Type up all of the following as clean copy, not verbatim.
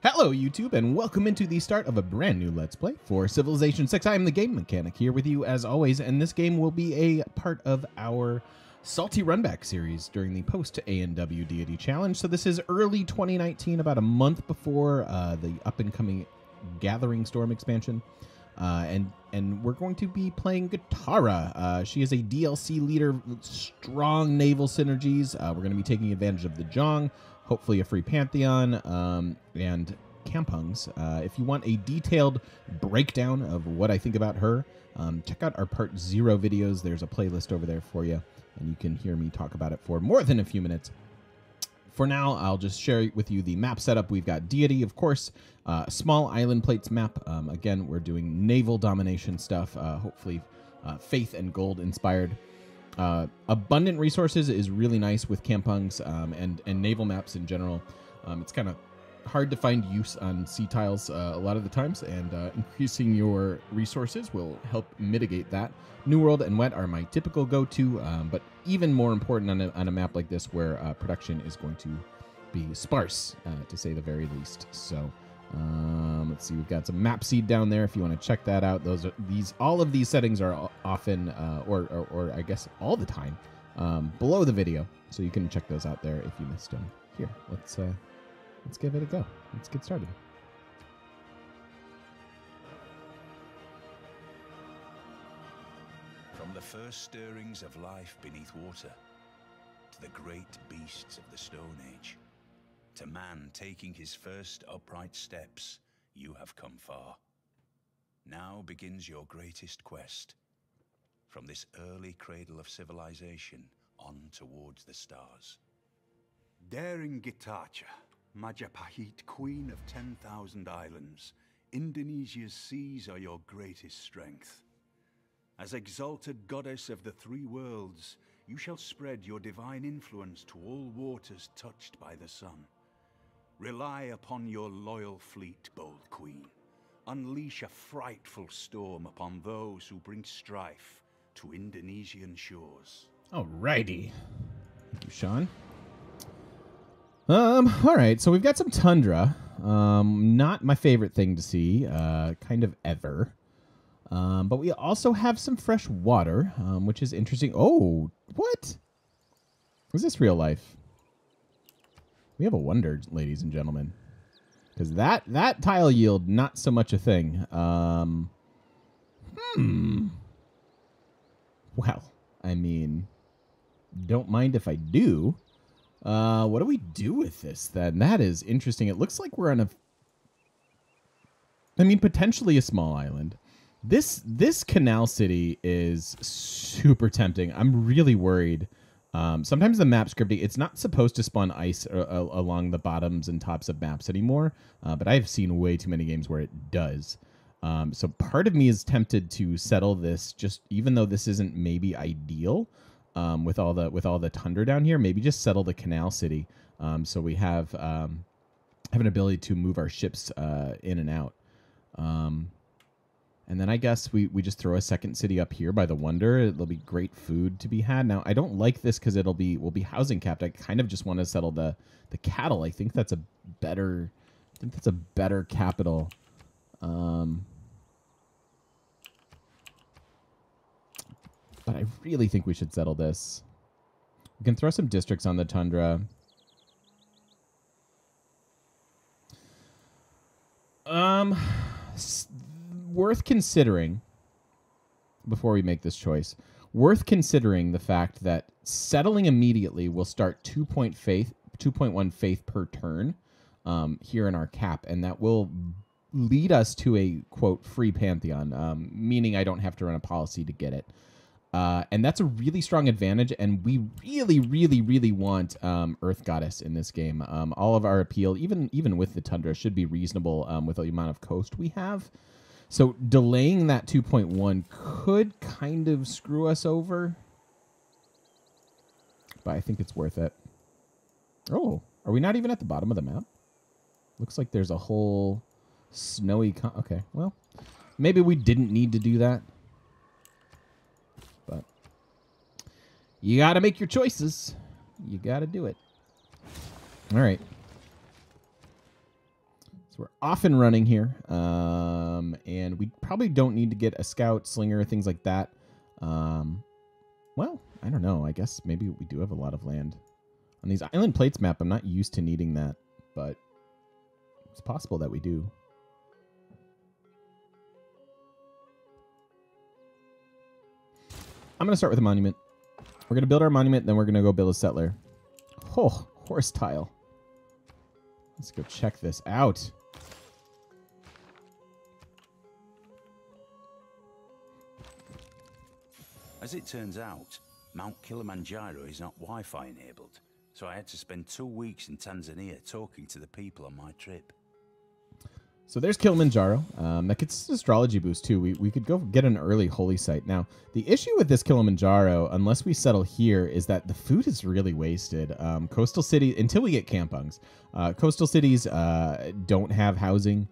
Hello YouTube and welcome into the start of a brand new Let's Play for Civilization 6. I am the Game Mechanic here with you as always, and this game will be a part of our Salty Runback Series during the post-A&W Deity Challenge. So this is early 2019, about a month before the up-and-coming Gathering Storm expansion. And we're going to be playing Gitarja. She is a DLC leader with strong naval synergies. We're going to be taking advantage of the Jong, hopefully a free Pantheon, and Kampungs. If you want a detailed breakdown of what I think about her, check out our Part 0 videos. There's a playlist over there for you, and you can hear me talk about it for more than a few minutes. For now, I'll just share with you the map setup. We've got Deity, of course, small island plates map. Again, we're doing naval domination stuff, hopefully faith and gold inspired. Abundant resources is really nice with Kampungs and naval maps in general. It's kind of hard to find use on sea tiles a lot of the times, and increasing your resources will help mitigate that. New World and Wet are my typical go-to, but even more important on a map like this where production is going to be sparse, to say the very least. So let's see, we've got some map seed down there if you want to check that out. All of these settings are often, or I guess all the time, below the video, so you can check those out there if you missed them. Here, let's give it a go. Let's get started. From the first stirrings of life beneath water, to the great beasts of the Stone Age, to man taking his first upright steps, you have come far. Now begins your greatest quest. From this early cradle of civilization on towards the stars. Daring Gitarja, Majapahit, queen of 10,000 islands, Indonesia's seas are your greatest strength. As exalted goddess of the three worlds, you shall spread your divine influence to all waters touched by the sun. Rely upon your loyal fleet, bold queen. Unleash a frightful storm upon those who bring strife to Indonesian shores. Alrighty. Thank you, Sean. All right, so we've got some tundra. Not my favorite thing to see, kind of ever. But we also have some fresh water, which is interesting. Oh, what? Is this real life? We have a wonder, ladies and gentlemen. Because that tile yield, not so much a thing. Well, I mean, don't mind if I do. What do we do with this, then? That is interesting. It looks like we're on potentially a small island. This canal city is super tempting. I'm really worried. Sometimes the map scripting, it's not supposed to spawn ice along the bottoms and tops of maps anymore, but I've seen way too many games where it does. So part of me is tempted to settle this, just even though this isn't maybe ideal. With all the tundra down here, maybe just settle the canal city, so we have an ability to move our ships in and out, and then I guess we just throw a second city up here by the Wonder. It'll be great food to be had. Now I don't like this because we'll be housing capped. I kind of just want to settle the cattle. I think that's a better capital. But I really think we should settle this. We can throw some districts on the tundra. Worth considering, before we make this choice, worth considering the fact that settling immediately will start 2.1 faith per turn here in our cap, and that will lead us to a, quote, free Pantheon, meaning I don't have to run a policy to get it. And that's a really strong advantage, and we really, really, really want Earth Goddess in this game. All of our appeal, even with the Tundra, should be reasonable with the amount of coast we have. So delaying that 2.1 could kind of screw us over, but I think it's worth it. Oh, are we not even at the bottom of the map? Looks like there's a whole snowy... okay, well, maybe we didn't need to do that. But you got to make your choices. You got to do it. All right. So we're off and running here. And we probably don't need to get a scout, slinger, things like that. Well, I don't know. I guess maybe we do have a lot of land. On these island plates map, I'm not used to needing that, but it's possible that we do. I'm going to start with a monument. We're going to build our monument, then we're going to go build a settler. Oh, horse tile. Let's go check this out. As it turns out, Mount Kilimanjaro is not Wi-Fi enabled, so I had to spend 2 weeks in Tanzania talking to the people on my trip. So there's Kilimanjaro. That gets an astrology boost too. We could go get an early holy site. Now, the issue with this Kilimanjaro, unless we settle here, is that the food is really wasted. Coastal city, until we get kampungs, coastal cities don't have housing.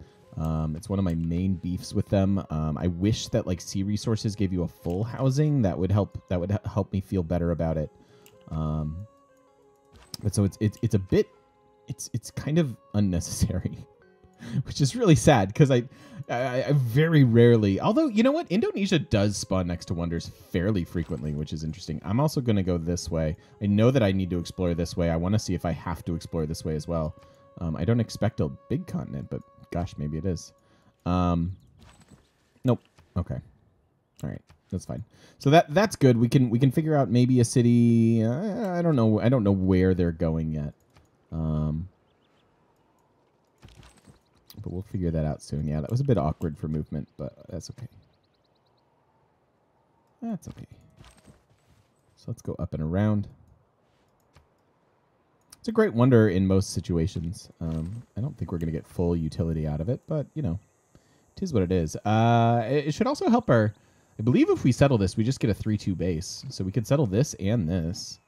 It's one of my main beefs with them. I wish that like Sea Resources gave you a full housing. That would help me feel better about it. But so it's a bit, it's kind of unnecessary. Which is really sad because I very rarely, although you know what, Indonesia does spawn next to wonders fairly frequently, which is interesting. I'm also going to go this way. I know that I need to explore this way. I want to see if I have to explore this way as well. I don't expect a big continent, but gosh, maybe it is. Nope. Okay. All right. That's fine. So that's good. We can figure out maybe a city. I don't know. I don't know where they're going yet. But we'll figure that out soon. Yeah, that was a bit awkward for movement, but that's okay. That's okay. So let's go up and around. It's a great wonder in most situations. I don't think we're going to get full utility out of it, but, you know, it is what it is. It should also help our... I believe if we settle this, we just get a 3-2 base. So we could settle this and this.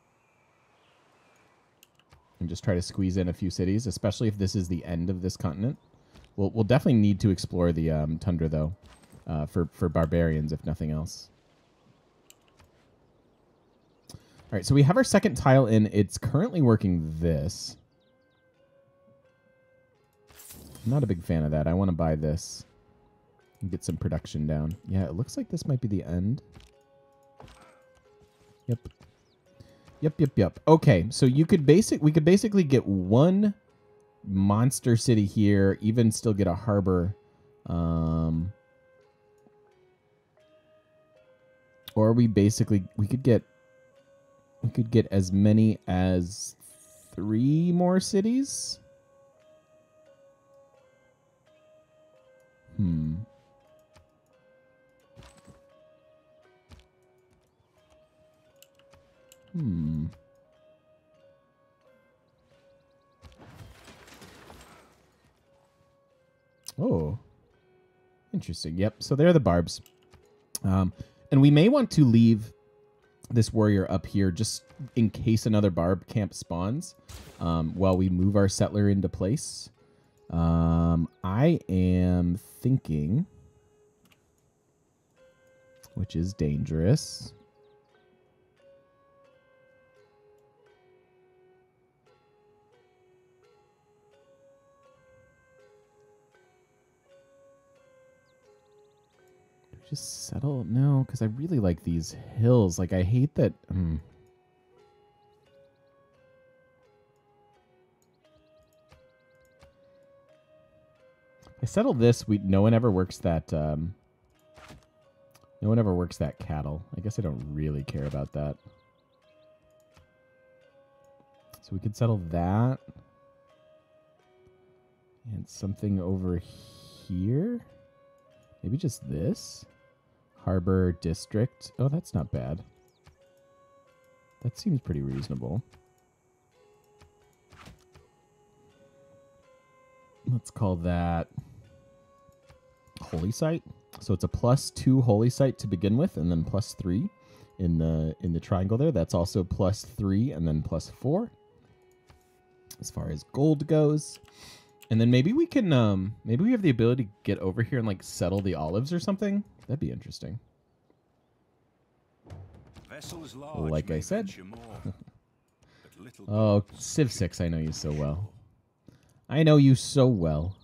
And just try to squeeze in a few cities, especially if this is the end of this continent. We'll definitely need to explore the tundra, though, for barbarians, if nothing else. All right, so we have our second tile in. It's currently working this. I'm not a big fan of that. I want to buy this and get some production down. Yeah, it looks like this might be the end. Yep. Yep. Okay, so we could basically get one monster city here, even still get a harbor, or we could get as many as 3 more cities. Oh, interesting. Yep. So there are the barbs. And we may want to leave this warrior up here just in case another barb camp spawns while we move our settler into place. I am thinking, which is dangerous. Just settle? No, because I really like these hills. Like, I hate that... I settle this. No one ever works that... no one ever works that cattle. I guess I don't really care about that. So we could settle that. And something over here? Maybe just this? Harbor District. Oh, that's not bad. That seems pretty reasonable. Let's call that Holy Site. So it's a +2 Holy Site to begin with, and then +3 in the triangle there. That's also +3 and then +4 as far as gold goes. And then maybe we can, maybe we have the ability to get over here and like settle the olives or something. That'd be interesting. Like I said. Oh, Civ 6, I know you so well. I know you so well.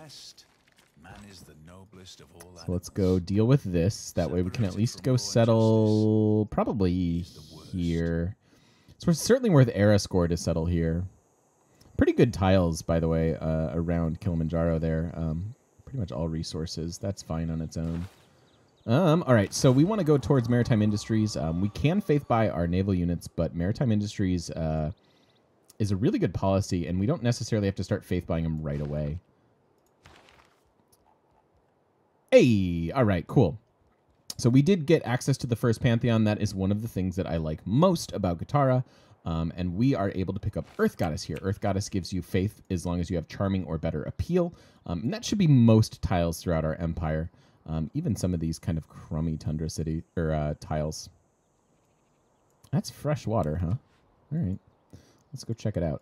West, man is the noblest of all So let's go deal with this. That way we can at least go settle probably here. So it's certainly worth era score to settle here. Pretty good tiles, by the way, around Kilimanjaro there. Pretty much all resources. That's fine on its own. All right, so we want to go towards Maritime Industries. We can faith buy our naval units, but Maritime Industries is a really good policy, and we don't necessarily have to start faith buying them right away. Hey, all right, cool. So we did get access to the first Pantheon. That is one of the things that I like most about Gitarja. And we are able to pick up Earth Goddess here. Earth Goddess gives you faith as long as you have Charming or better appeal. And that should be most tiles throughout our empire. Even some of these kind of crummy tundra city or tiles. That's fresh water, huh? All right, let's go check it out.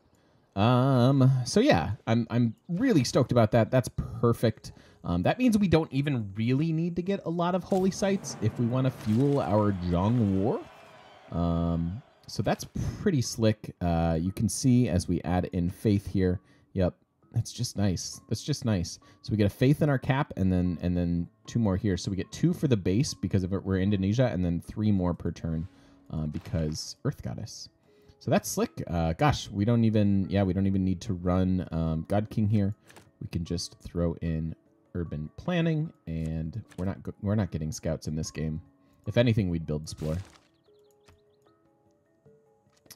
So yeah, I'm really stoked about that. That's perfect. That means we don't even really need to get a lot of holy sites if we want to fuel our Zhong War. So that's pretty slick. You can see as we add in faith here. Yep, that's just nice. That's just nice. So we get a faith in our cap, and then 2 more here. So we get 2 for the base because of it. We're Indonesia, and then 3 more per turn because Earth Goddess. So that's slick. Gosh, we don't even need to run God King here. We can just throw in urban planning, and we're not getting scouts in this game. If anything, we'd build Explore.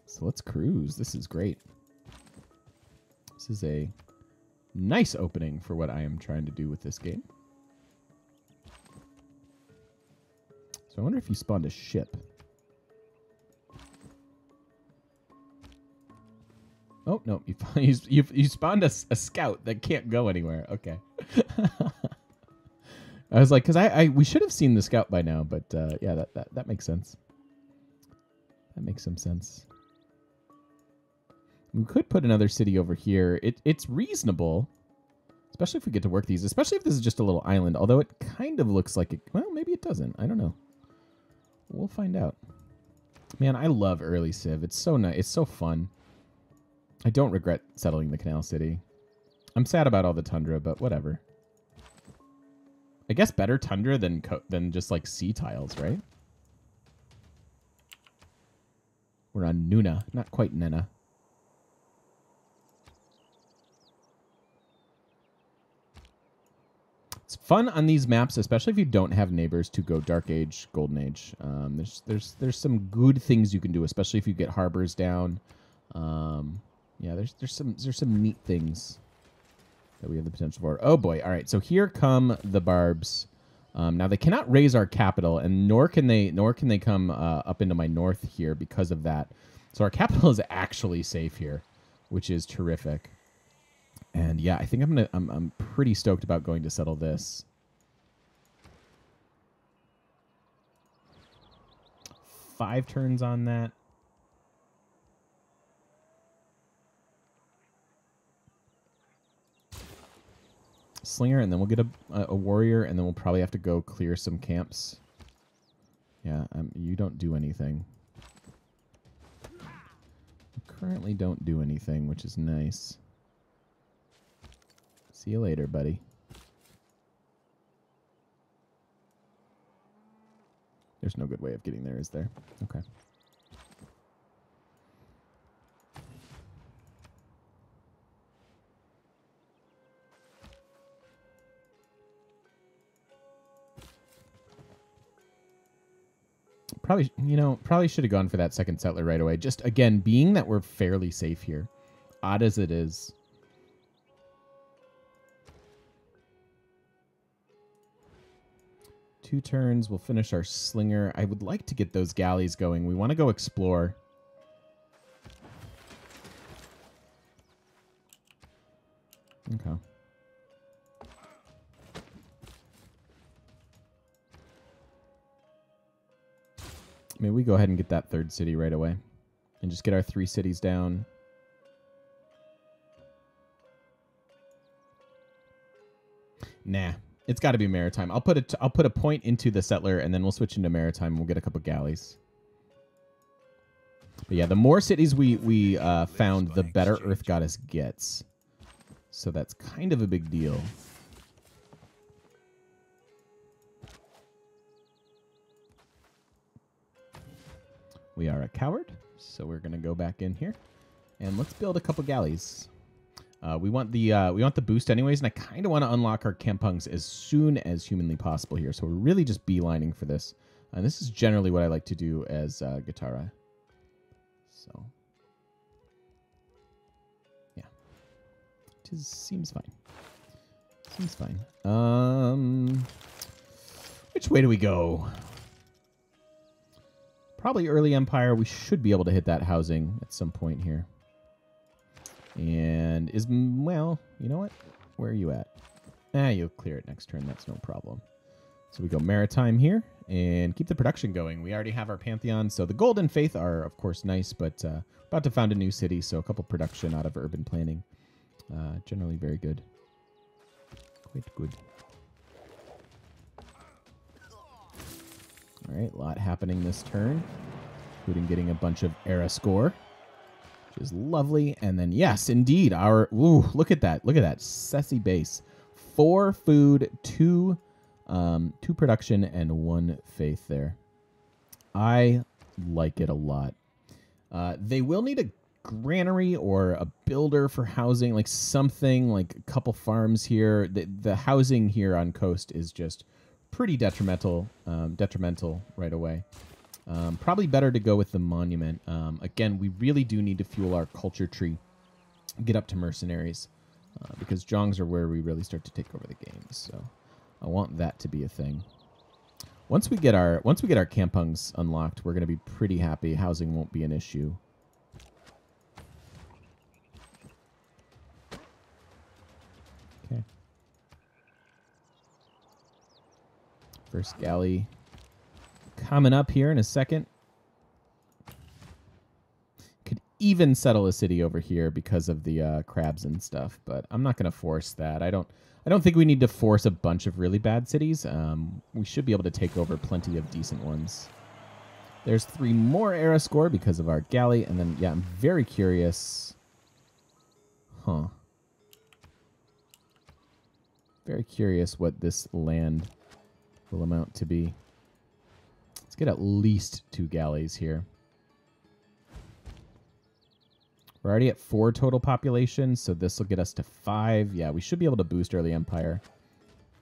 So let's cruise. This is great. This is a nice opening for what I am trying to do with this game. So I wonder if you spawned a ship. Oh, no, you spawned a scout that can't go anywhere. Okay. I was like, because we should have seen the scout by now, but yeah, that makes sense. That makes some sense. We could put another city over here. It's reasonable, especially if we get to work these, especially if this is just a little island, although it kind of looks like it. Well, maybe it doesn't. I don't know. We'll find out. Man, I love early Civ. It's so nice. It's so fun. I don't regret settling the Canal City. I'm sad about all the tundra, but whatever. I guess better tundra than just like sea tiles, right? We're on Nuna, not quite Nena. It's fun on these maps, especially if you don't have neighbors to go Dark Age, Golden Age. There's some good things you can do, especially if you get harbors down. Yeah, there's some neat things that we have the potential for. Oh boy! All right, so here come the Barbs. Now they cannot raise our capital, and nor can they come up into my north here because of that. So our capital is actually safe here, which is terrific. And yeah, I think I'm pretty stoked about going to settle this. 5 turns on that. Slinger, and then we'll get a warrior, and then we'll probably have to go clear some camps. Yeah, you don't do anything. You currently don't do anything, which is nice. See you later, buddy. There's no good way of getting there, is there? Okay. Probably should have gone for that second settler right away. Just, again, being that we're fairly safe here. Odd as it is. Two turns, we'll finish our slinger. I would like to get those galleys going. We want to go explore. Okay. Maybe we go ahead and get that 3rd city right away. And just get our 3 cities down. Nah. It's got to be maritime. I'll put a point into the settler, and then we'll switch into maritime. We'll get a couple galleys. But yeah, the more cities we found, the better Earth Goddess gets. So that's kind of a big deal. We are a coward, so we're going to go back in here. And let's build a couple galleys. We want the boost anyways, and I kind of want to unlock our kampungs as soon as humanly possible here. So we're really just beelining for this. And this is generally what I like to do as Gitarja. So, yeah. Seems fine. Seems fine. Which way do we go? Probably early Empire. We should be able to hit that housing at some point here. And well, you know what? Where are you at? You'll clear it next turn. That's no problem. So we go Maritime here and keep the production going. We already have our Pantheon. So the Gold and Faith are, of course, nice, but about to found a new city. So a couple production out of urban planning. Generally very good. Quite good. All right, a lot happening this turn, including getting a bunch of era score, which is lovely. And then, yes, indeed, look at that. Look at that. Sessy base. 4 food, 2 production, and 1 faith there. I like it a lot. They will need a granary or a builder for housing, like something like a couple farms here. The housing here on coast is just pretty detrimental right away. Probably better to go with the monument. Again, we really do need to fuel our culture tree, get up to mercenaries, because Jongs are where we really start to take over the game. So I want that to be a thing. Once we get our kampungs unlocked, we're going to be pretty happy. Housing won't be an issue. Okay. First galley coming up here in a second. Could even settle a city over here because of the crabs and stuff, but I'm not going to force that. I don't think we need to force a bunch of really bad cities. We should be able to take over plenty of decent ones. There's 3 more era score because of our galley, and then yeah, I'm very curious. Very curious what this land will amount to be. Let's get at least 2 galleys here. We're already at 4 total population, so this will get us to 5. Yeah, we should be able to boost early Empire.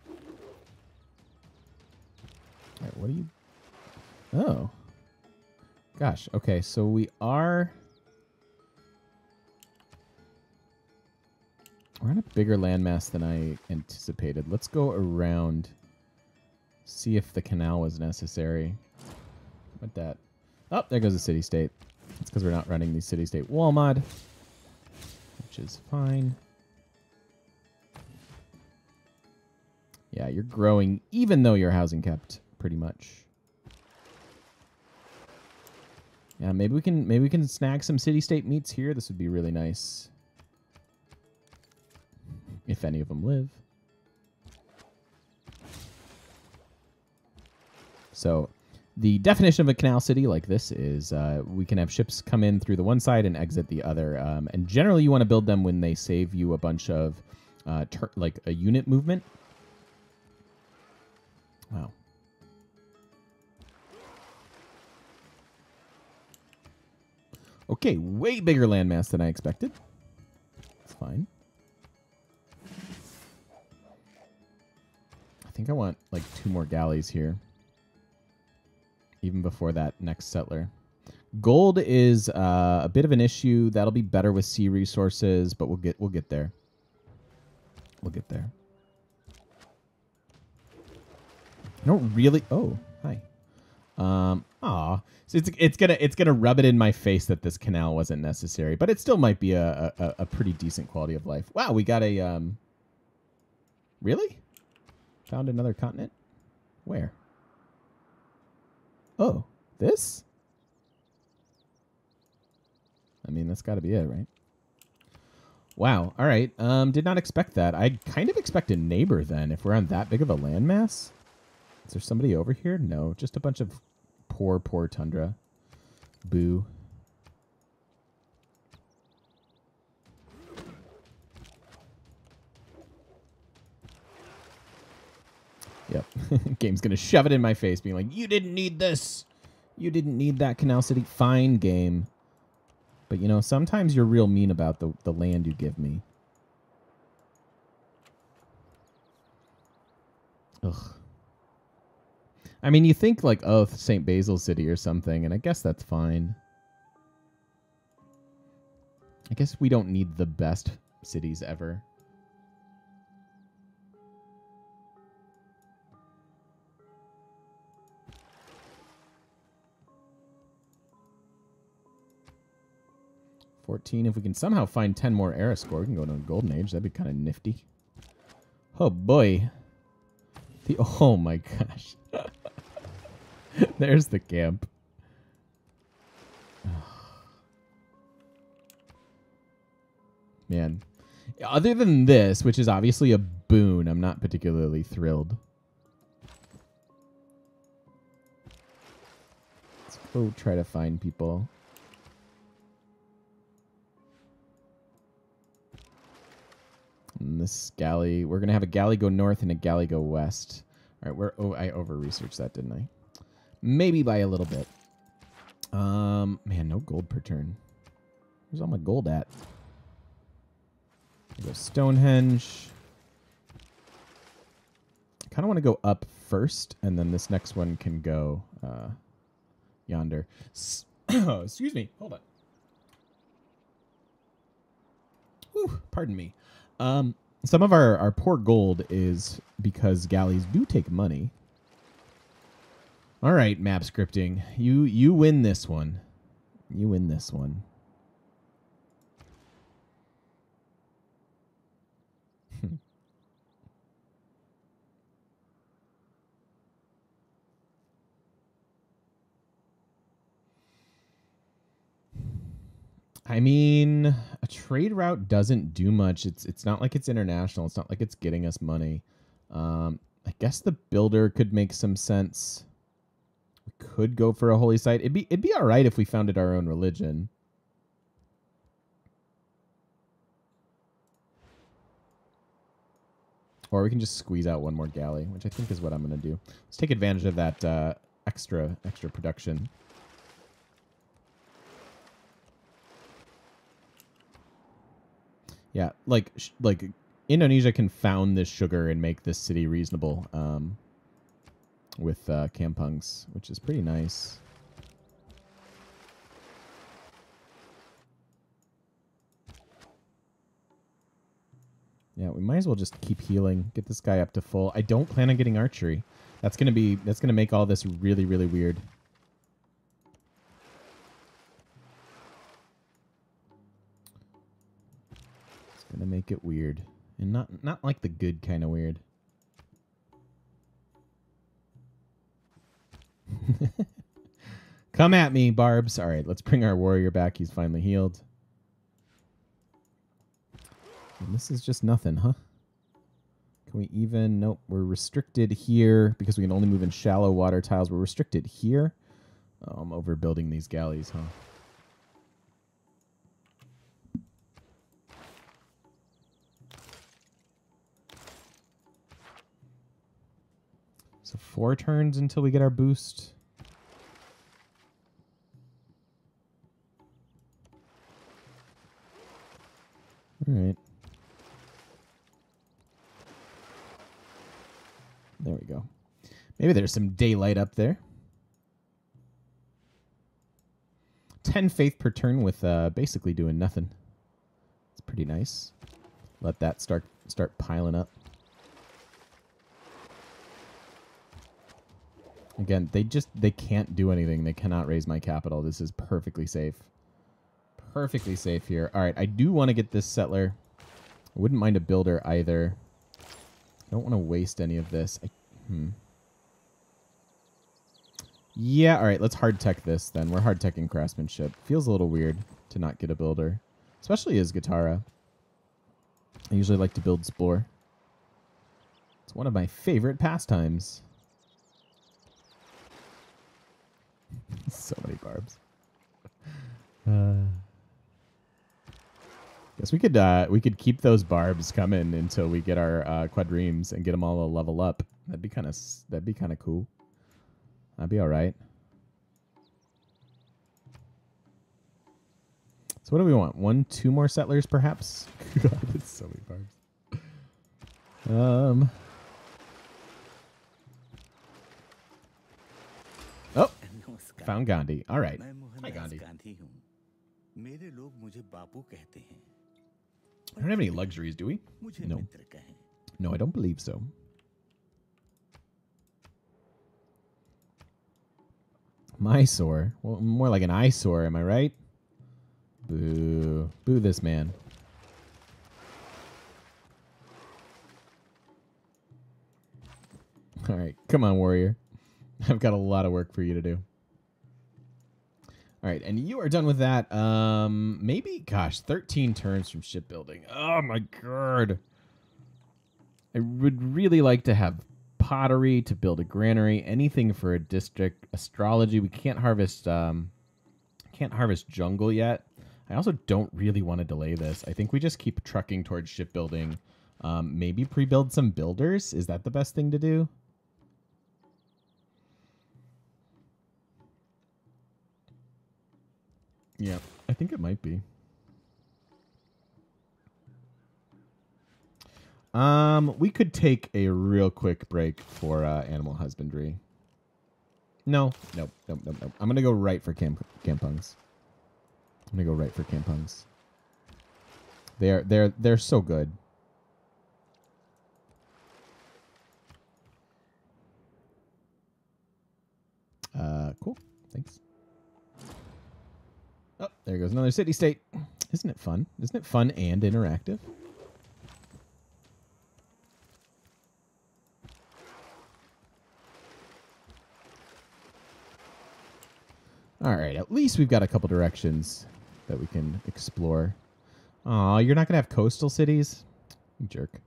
All right, what are you... Oh. Gosh, okay, so we are... We're on a bigger landmass than I anticipated. Let's go around... See if the canal was necessary. What that? Oh, there goes the city-state. It's because we're not running the city-state wall mod, which is fine. Yeah, you're growing even though your housing kept pretty much. Yeah, maybe we can snag some city-state meats here. This would be really nice. If any of them live. So the definition of a canal city like this is we can have ships come in through the one side and exit the other. And generally you want to build them when they save you a bunch of like a unit movement. Wow. Okay, way bigger landmass than I expected. It's fine. I think I want like 2 more galleys here. Even before that next settler. Gold is a bit of an issue. That'll be better with sea resources, but we'll get there. We'll get there. I don't really... Oh, hi. Aw. So it's gonna rub it in my face that this canal wasn't necessary, but it still might be a pretty decent quality of life. Wow, we got a... Really? Found another continent? Where? Oh, this? I mean, that's got to be it, right? Wow. All right. Did not expect that. I kind of expect a neighbor then if we're on that big of a landmass. Is there somebody over here? No, just a bunch of poor tundra. Boo. Yep. Game's going to shove it in my face, being like, you didn't need this. You didn't need that, Canal City. Fine game. But, you know, sometimes you're real mean about the land you give me. Ugh. I mean, you think, like, oh, St. Basil City or something, and I guess that's fine. I guess we don't need the best cities ever. If we can somehow find 10 more era score, we can go to a golden age. That'd be kind of nifty. Oh boy. Oh my gosh. There's the camp. Man. Other than this, which is obviously a boon, I'm not particularly thrilled. Let's go try to find people. And this galley, we're going to have a galley go north and a galley go west. All right, I over-researched that, didn't I? Maybe by a little bit. Man, no gold per turn. Where's all my gold at? Go Stonehenge. I kind of want to go up first, and then this next one can go yonder. Excuse me. Hold on. Whew, pardon me. Some of our poor gold is because galleys do take money. All right, map scripting. You win this one. You win this one. I mean, a trade route doesn't do much. It's not like it's international. It's not like it's getting us money. I guess the builder could make some sense. We could go for a holy site. It'd be all right if we founded our own religion. Or we can just squeeze out one more galley, which I think is what I'm going to do. Let's take advantage of that extra production. Yeah, like Indonesia can found this sugar and make this city reasonable with kampungs, which is pretty nice. Yeah, we might as well just keep healing. Get this guy up to full. I don't plan on getting archery. That's gonna make all this really, really weird. Gonna make it weird, and not like the good kind of weird. Come at me, Barbs. All right, let's bring our warrior back. He's finally healed. And this is just nothing, huh? Can we even? Nope. We're restricted here because we can only move in shallow water tiles. We're restricted here. Oh, I'm overbuilding these galleys, huh? So 4 turns until we get our boost. All right. There we go. Maybe there's some daylight up there. 10 faith per turn with basically doing nothing. It's pretty nice. Let that start piling up. Again, they can't do anything. They cannot raise my capital. This is perfectly safe. Perfectly safe here. All right, I do want to get this settler. I wouldn't mind a builder either. I don't want to waste any of this. Yeah, all right, let's hard tech this then. We're hard teching craftsmanship. Feels a little weird to not get a builder, especially as Gitarja. I usually like to build Spore. It's one of my favorite pastimes. So many barbs. Guess we could keep those barbs coming until we get our quadremes and get them all to level up. That'd be kind of cool. That'd be all right. So what do we want? 1, 2 more settlers, perhaps? God, that's so many farms. Oh, found Gandhi. All right. Hi, Gandhi. I don't have any luxuries, do we? No. No, I don't believe so. Mysore. Well, more like an eyesore, am I right? Boo. Boo this man. All right. Come on, warrior. I've got a lot of work for you to do. All right. And you are done with that. Maybe, gosh, 13 turns from shipbuilding. Oh, my God. I would really like to have pottery to build a granary, anything for a district. Astrology. We can't harvest jungle yet. I also don't really want to delay this. I think we just keep trucking towards shipbuilding. Maybe pre-build some builders. Is that the best thing to do? Yeah, I think it might be. We could take a real quick break for animal husbandry. No. I'm gonna go right for kampungs. I'm gonna go right for kampungs. They're so good. Cool. Thanks. Oh, there goes another city state. Isn't it fun? Isn't it fun and interactive? All right, at least we've got a couple directions that we can explore. Aw, you're not going to have coastal cities? You jerk.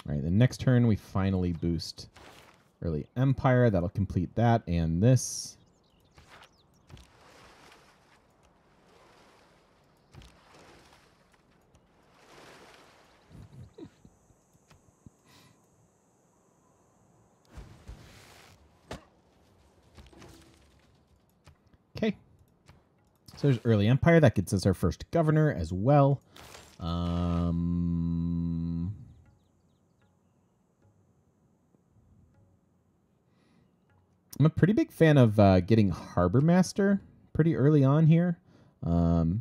All right, the next turn we finally boost early empire. That'll complete that and this. Okay. So there's early empire. That gets us our first governor as well. I'm a pretty big fan of getting harbor master pretty early on here, just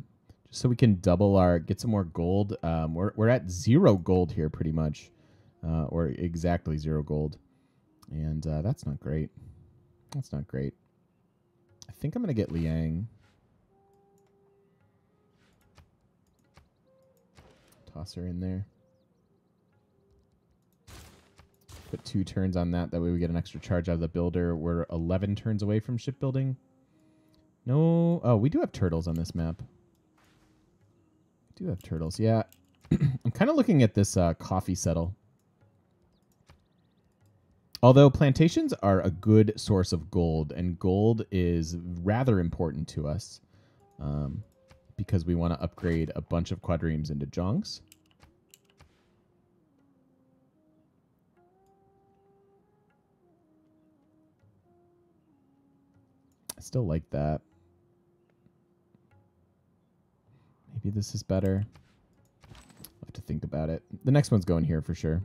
so we can get some more gold. We're at 0 gold here pretty much, or exactly 0 gold, and that's not great. That's not great. I think I'm gonna get Liang. Toss her in there. Put 2 turns on that. That way we get an extra charge out of the builder. We're 11 turns away from shipbuilding. No. Oh, we do have turtles on this map. We do have turtles. Yeah. I'm kind of looking at this coffee settle. Although plantations are a good source of gold, and gold is rather important to us because we want to upgrade a bunch of quadremes into jongs. I still like that. Maybe this is better. I'll have to think about it. The next one's going here for sure.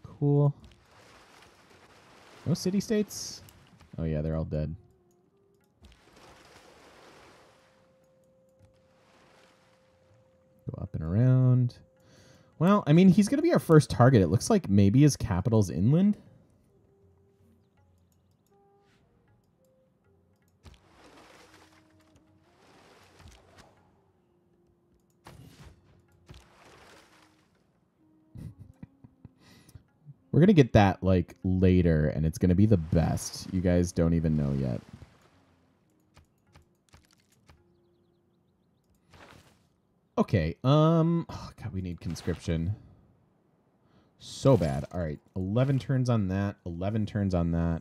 Cool. No city-states? Oh yeah, they're all dead. Go up and around. Well, I mean, he's going to be our first target. It looks like maybe his capital's inland. We're going to get that, like, later, and it's going to be the best. You guys don't even know yet. Okay, oh, God, we need conscription. So bad. All right, 11 turns on that, 11 turns on that.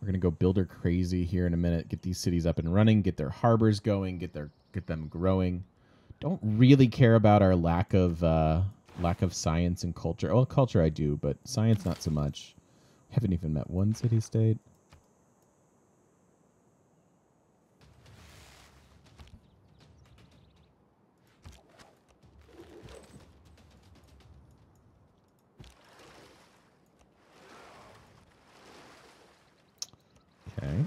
We're going to go builder crazy here in a minute, get these cities up and running, get their harbors going, get them growing. Don't really care about our lack of Lack of science and culture. Well, culture I do, but science not so much. Haven't even met one city-state. Okay.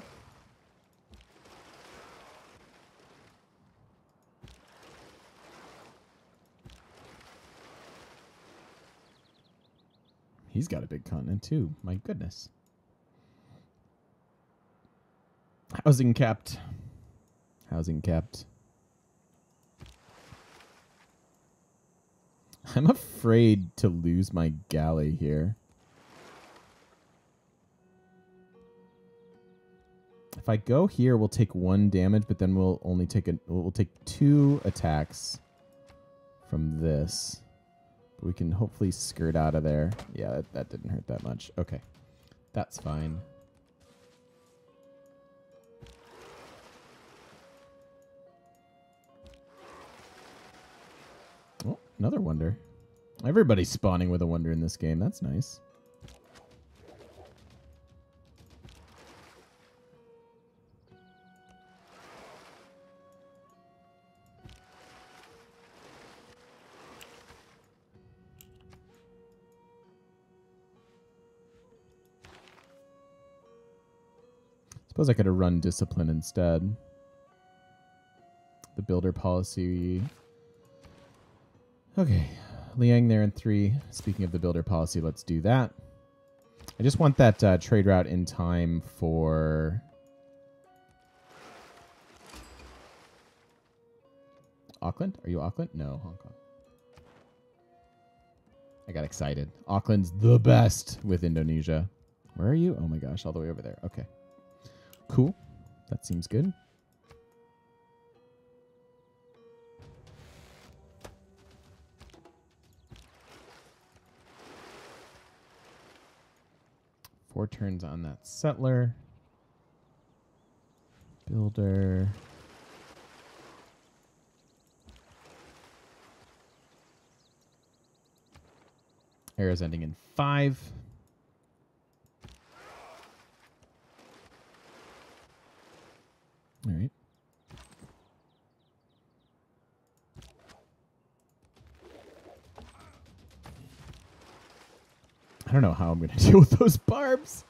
He's got a big continent too. My goodness. Housing kept. Housing kept. I'm afraid to lose my galley here. If I go here, we'll take 1 damage, but then we'll only take we'll take 2 attacks from this. But we can hopefully skirt out of there. Yeah, that didn't hurt that much. Okay. That's fine. Oh, another wonder. Everybody's spawning with a wonder in this game. That's nice. Suppose I could have run discipline instead. The builder policy. Okay. Liang there in 3. Speaking of the builder policy, let's do that. I just want that trade route in time for... Auckland? Are you Auckland? No, Hong Kong. I got excited. Auckland's the best with Indonesia. Where are you? Oh my gosh, all the way over there. Okay. Cool. That seems good. Four turns on that settler. Builder. Arrows ending in 5. All right. I don't know how I'm going to deal with those barbs.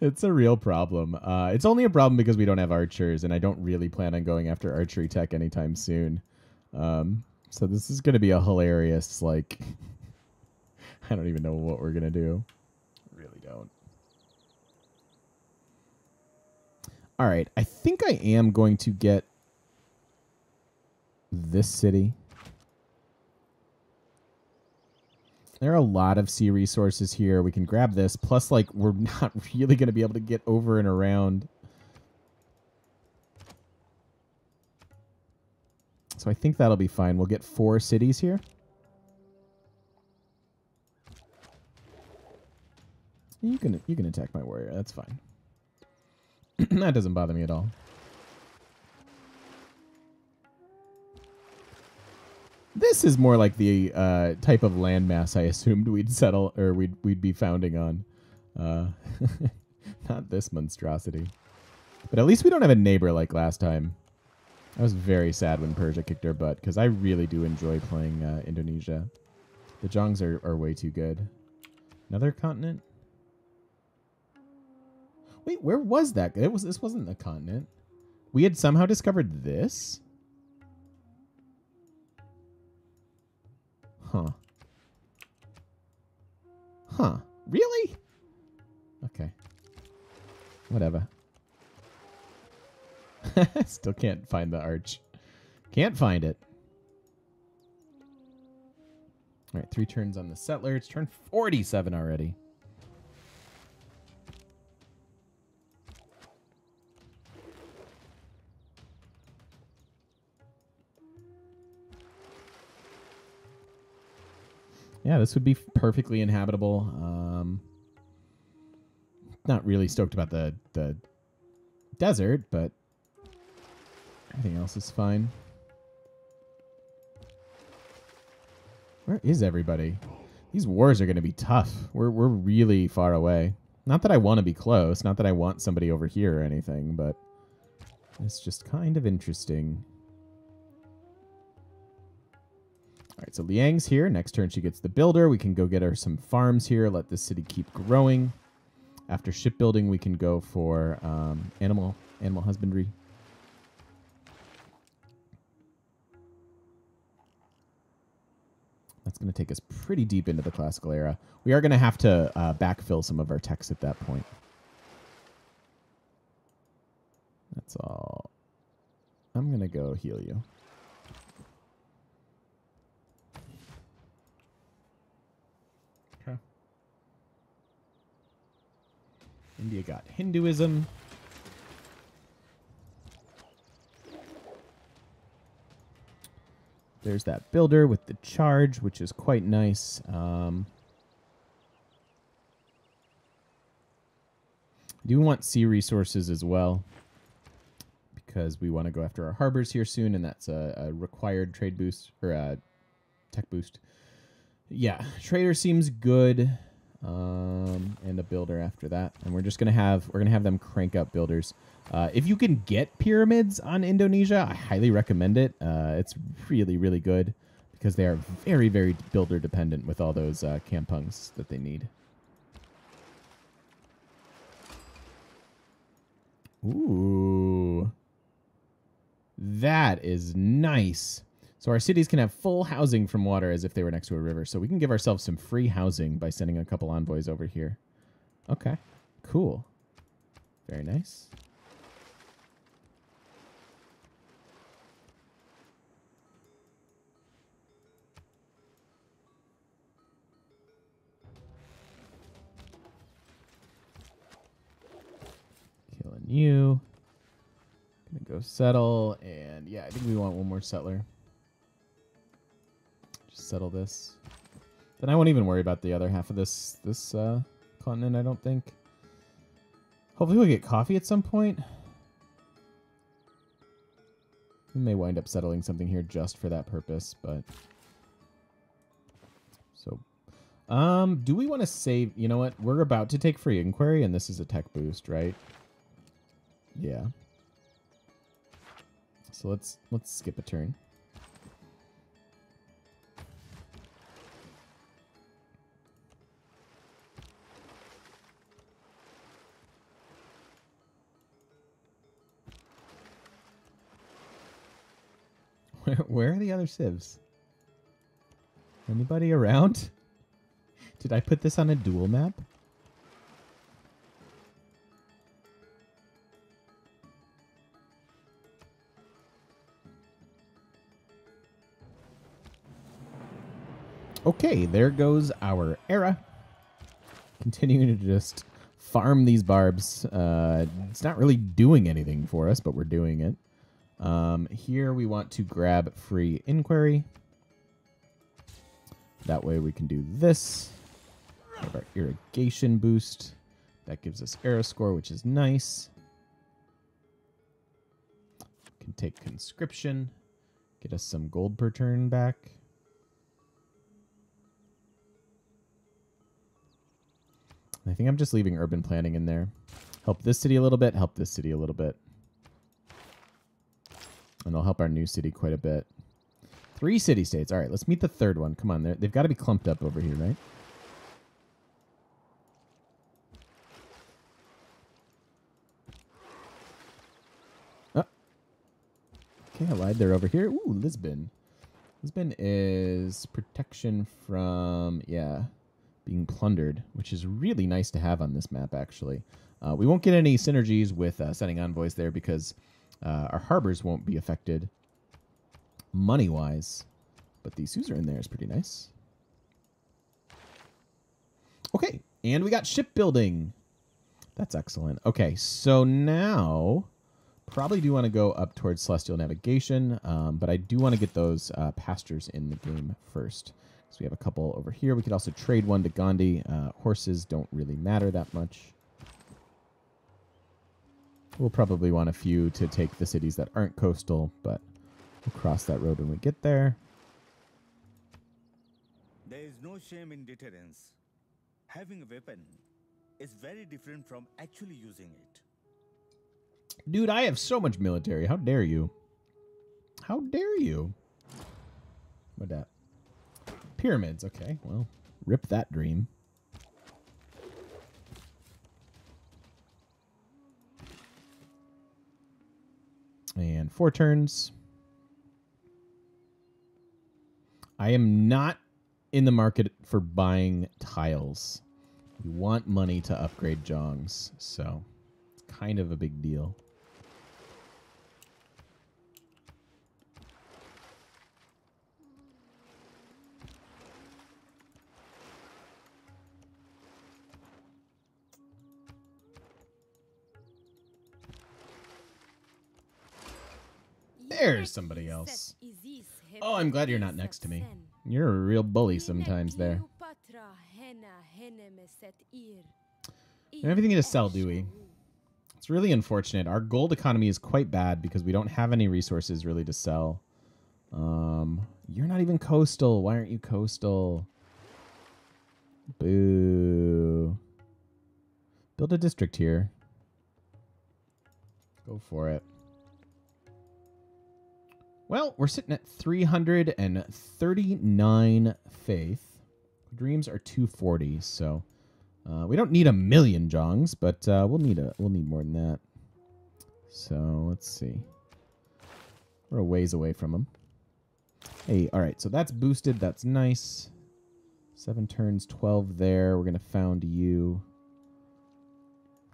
It's a real problem. It's only a problem because we don't have archers, and I don't really plan on going after archery tech anytime soon. So this is going to be a hilarious, like... I don't even know what we're going to do. Really don't. All right, I think I am going to get this city. There are a lot of sea resources here. We can grab this. Plus, like, we're not really going to be able to get over and around. So I think that'll be fine. We'll get 4 cities here. You can attack my warrior. That's fine. That doesn't bother me at all. This is more like the type of landmass I assumed we'd settle or we'd be founding on. Not this monstrosity. But at least we don't have a neighbor like last time. I was very sad when Persia kicked our butt because I really do enjoy playing Indonesia. The Jongs are way too good. Another continent? Wait, where was that? This wasn't a continent. We had somehow discovered this? Huh. Huh. Really? Okay. Whatever. Still can't find the arch. Can't find it. All right, 3 turns on the settler. It's turn 47 already. Yeah, this would be perfectly inhabitable. Not really stoked about the desert, but everything else is fine. Where is everybody? These wars are going to be tough. We're really far away. Not that I want to be close. Not that I want somebody over here or anything, but it's just kind of interesting. All right, so Liang's here. Next turn she gets the builder. We can go get her some farms here. Let this city keep growing. After shipbuilding, we can go for animal husbandry. That's going to take us pretty deep into the classical era. We are going to have to backfill some of our techs at that point. That's all. I'm going to go heal you. Okay. India got Hinduism. There's that builder with the charge, which is quite nice. Do want sea resources as well, because we want to go after our harbors here soon, and that's a required trade boost, or a tech boost. Yeah, trader seems good, and a builder after that. And we're gonna have them crank up builders. If you can get pyramids on Indonesia, I highly recommend it. It's really, really good because they are very, very builder dependent with all those kampungs that they need. Ooh. That is nice. So our cities can have full housing from water as if they were next to a river. So we can give ourselves some free housing by sending a couple envoys over here. Okay, cool. Very nice. Killing you. Gonna go settle, and yeah, I think we want one more settler. Just settle this. Then I won't even worry about the other half of this continent, I don't think. Hopefully we'll get coffee at some point. We may wind up settling something here just for that purpose, but... So, do we want to save... You know what? We're about to take free inquiry, and this is a tech boost, right? Yeah. So let's skip a turn. Where are the other civs? Anybody around? Did I put this on a dual map? Okay, there goes our era. Continuing to just farm these barbs. It's not really doing anything for us, but we're doing it. Here we want to grab free inquiry. That way we can do this. We have our irrigation boost. That gives us era score, which is nice. We can take conscription. Get us some gold per turn back. I think I'm just leaving urban planning in there. Help this city a little bit, help this city a little bit. And I'll help our new city quite a bit. 3 city-states. All right, let's meet the third one. Come on, they've got to be clumped up over here, right? Oh. Okay, I lied. They're over here. Ooh, Lisbon. Lisbon is protection from, yeah, being plundered, which is really nice to have on this map, actually. We won't get any synergies with sending envoys there because our harbors won't be affected money-wise. But the suzerain there is pretty nice. Okay, and we got shipbuilding. That's excellent. Okay, so now probably do want to go up towards celestial navigation, but I do want to get those pastures in the game first. So we have a couple over here. We could also trade one to Gandhi. Horses don't really matter that much. We'll probably want a few to take the cities that aren't coastal, but we'll cross that road when we get there. no shame in deterrence. Having a weapon is very different from actually using it. Dude, I have so much military. How dare you? How dare you? What that? Pyramids. Okay, well, rip that dream. And 4 turns. I am not in the market for buying tiles. We want money to upgrade Jongs, so it's kind of a big deal. There's somebody else. Oh, I'm glad you're not next to me. You're a real bully sometimes there. We don't have anything to sell, do we? It's really unfortunate. Our gold economy is quite bad because we don't have any resources really to sell. You're not even coastal. Why aren't you coastal? Boo. Build a district here. Go for it. Well, we're sitting at 339 faith. Dreams are 240, so we don't need 1,000,000 Jongs, but we'll need more than that. So let's see. We're a ways away from them. Hey, all right. So that's boosted. That's nice. 7 turns, 12 there. We're gonna found you.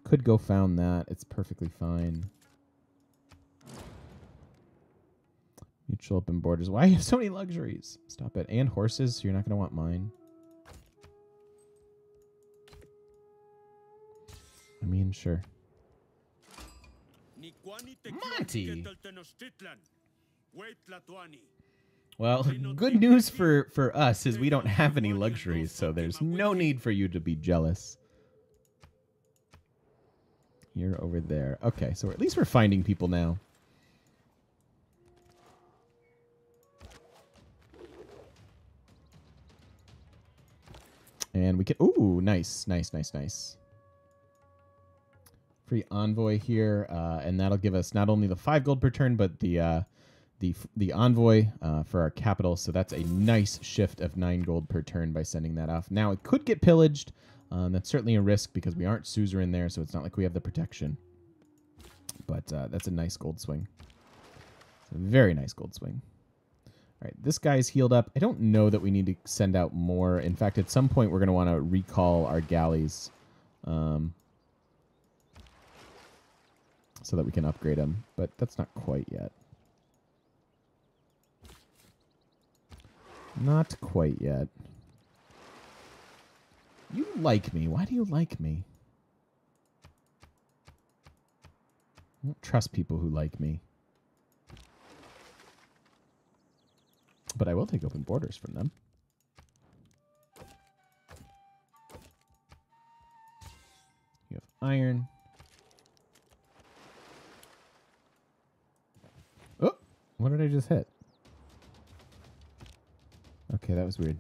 Could go found that. It's perfectly fine. Mutual open borders. Why do you have so many luxuries? Stop it. And horses, so you're not going to want mine. I mean, sure. Monty! Well, good news for us is we don't have any luxuries, so there's no need for you to be jealous. You're over there. Okay, so at least we're finding people now. And we can... Ooh, nice, nice, nice, nice. Free envoy here, and that'll give us not only the 5 gold per turn, but the envoy for our capital. So that's a nice shift of 9 gold per turn by sending that off. Now, it could get pillaged. That's certainly a risk because we aren't suzerain there, so it's not like we have the protection. But that's a nice gold swing. It's a very nice gold swing. All right, this guy's healed up. I don't know that we need to send out more. In fact, at some point, we're going to want to recall our galleys so that we can upgrade them. But that's not quite yet. Not quite yet. You like me. Why do you like me? I don't trust people who like me. But I will take open borders from them. You have iron. Oh, what did I just hit? Okay, that was weird.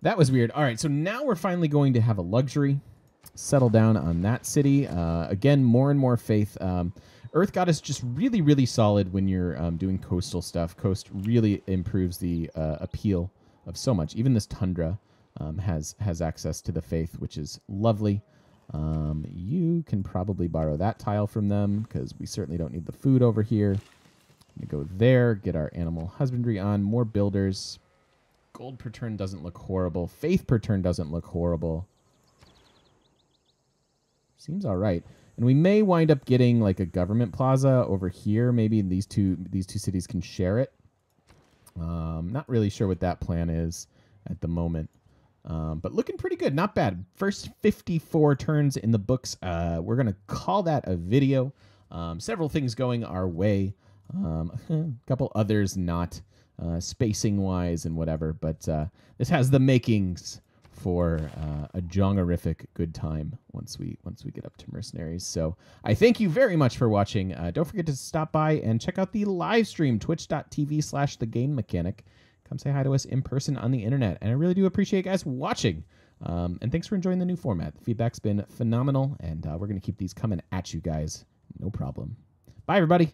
That was weird. All right, so now we're finally going to have a luxury. Settle down on that city. Again, more and more faith. Earth God is just really, really solid when you're doing coastal stuff. Coast really improves the appeal of so much. Even this tundra has access to the faith, which is lovely. You can probably borrow that tile from them because we certainly don't need the food over here. I'm going to go there, get our animal husbandry on. More builders. Gold per turn doesn't look horrible. Faith per turn doesn't look horrible. Seems all right. And we may wind up getting like a government plaza over here. Maybe these two cities can share it. Not really sure what that plan is at the moment. But looking pretty good. Not bad. First 54 turns in the books. We're going to call that a video. Several things going our way. A couple others not spacing-wise and whatever. But this has the makings for a Jongerific good time once we get up to mercenaries. So I thank you very much for watching. Don't forget to stop by and check out the live stream, twitch.tv/thegamemechanic. come say hi to us in person on the internet. And I really do appreciate you guys watching. And thanks for enjoying the new format. The feedback's been phenomenal, and we're going to keep these coming at you guys. No problem. Bye, everybody.